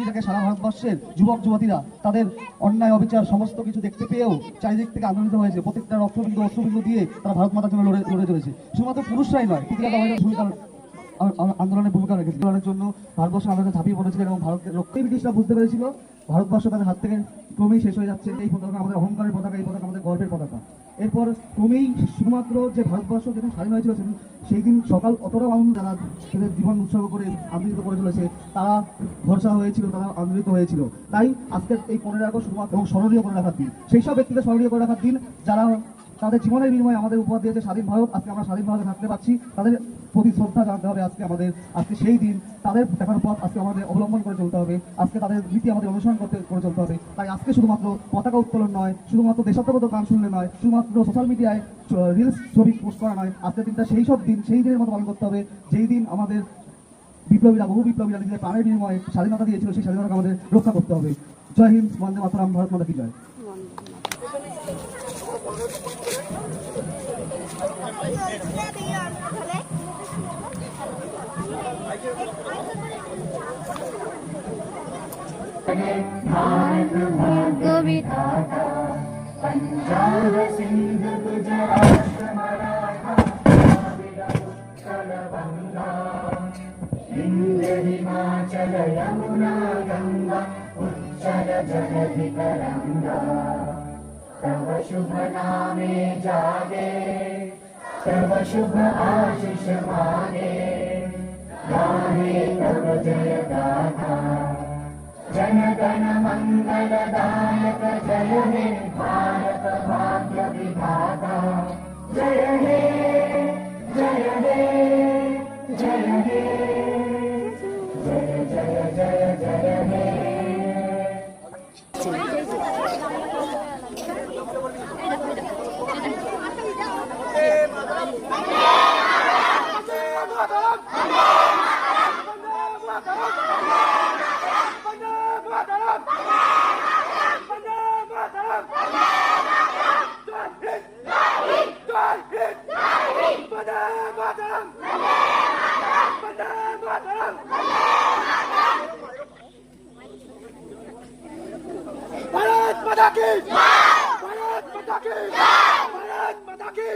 থেকে সারা ভারতবর্ষের যুবক যুবতীরা তাদের অন্যায় অবিচার সমস্ত কিছু দেখতে পেয়েও চারিদিক থেকে আন্দোলিত হয়েছে। প্রত্যেকটা রক্তবিন্দু অশ্রুবিন্দু দিয়ে তারা ভারত মাতার জন্য লড়ে চলেছে। শুধুমাত্র পুরুষরাই নয়, প্রীতিলতা ভূমিকা আন্দোলনের ভূমিকা রেখেছে। আন্দোলনের জন্য ভারতবর্ষ আন্দোলনে ঝাঁপিয়ে পড়েছিলেন এবং ভারতের রক্ষী ব্রিটিশরা বুঝতে পেরেছিল ভারতবর্ষ তাদের হাত থেকে ক্রমেই শেষ হয়ে যাচ্ছে। এই পতাকা আমাদের অহংকারের পতাকা, এই পতাকা আমাদের গর্বের পতাকা। এরপর ক্রমেই শুধুমাত্র যে ভারতবর্ষ যেদিন স্বাধীন হয়েছিল সেই দিন সকাল অতটা মানুষ যারা তাদের জীবন উৎসর্গ করে আন্দোলিত করে চলেছে তারা ভরসা হয়েছিল, তারা আন্দোলিত হয়েছিল। তাই আজকের এই 15 আগস্ট শুধুমাত্র এবং স্মরণীয় করে রাখার দিন, সেই সব ব্যক্তিদের স্মরণীয় করে রাখার দিন যারা তাদের জীবনের বিনিময়ে আমাদের উপহার দিয়েছে স্বাধীন ভারত। আজকে আমরা স্বাধীন ভারতে থাকতে পারছি, তাদের প্রতি শ্রদ্ধা জানাতে হবে। আজকে সেই দিন, তাদের দেখার পথ আজকে আমাদের অবলম্বন করে চলতে হবে, আজকে তাদের নীতি আমাদের অনুসরণ করে চলতে হবে। তাই আজকে শুধুমাত্র পতাকা উত্তোলন নয়, শুধুমাত্র দেশাত্মবোধক গান শুনলে নয়, শুধুমাত্র সোশ্যাল মিডিয়ায় রিলস ছবি পোস্ট করা নয়, আজকের দিনটা সেই সব দিন, সেই দিনের মতো পালন করতে হবে যেই দিন আমাদের বহু বিপ্লবীরা নিজেদের প্রাণের বিনিময়ে স্বাধীনতা দিয়েছিল। সেই স্বাধীনতাকে আমাদের রক্ষা করতে হবে। জয় হিন্দ, বন্দে মাতরম, ভারত মাতা কি জয়। पंजाब सिंध गुजरात मराठा बंगा हिंद हिमाचल यमुना गंगा उच्चल जलधि तरंगा तव शुभ नामे जागे तव शुभ आशीष मागे गाहे तव जय गाथा जन गण मंगलदायक जय हे भारत भाग्य विधाता जय हे जय हे जय हे जय जय जय जय हे। भारत माता की भारत माता की भारत माता की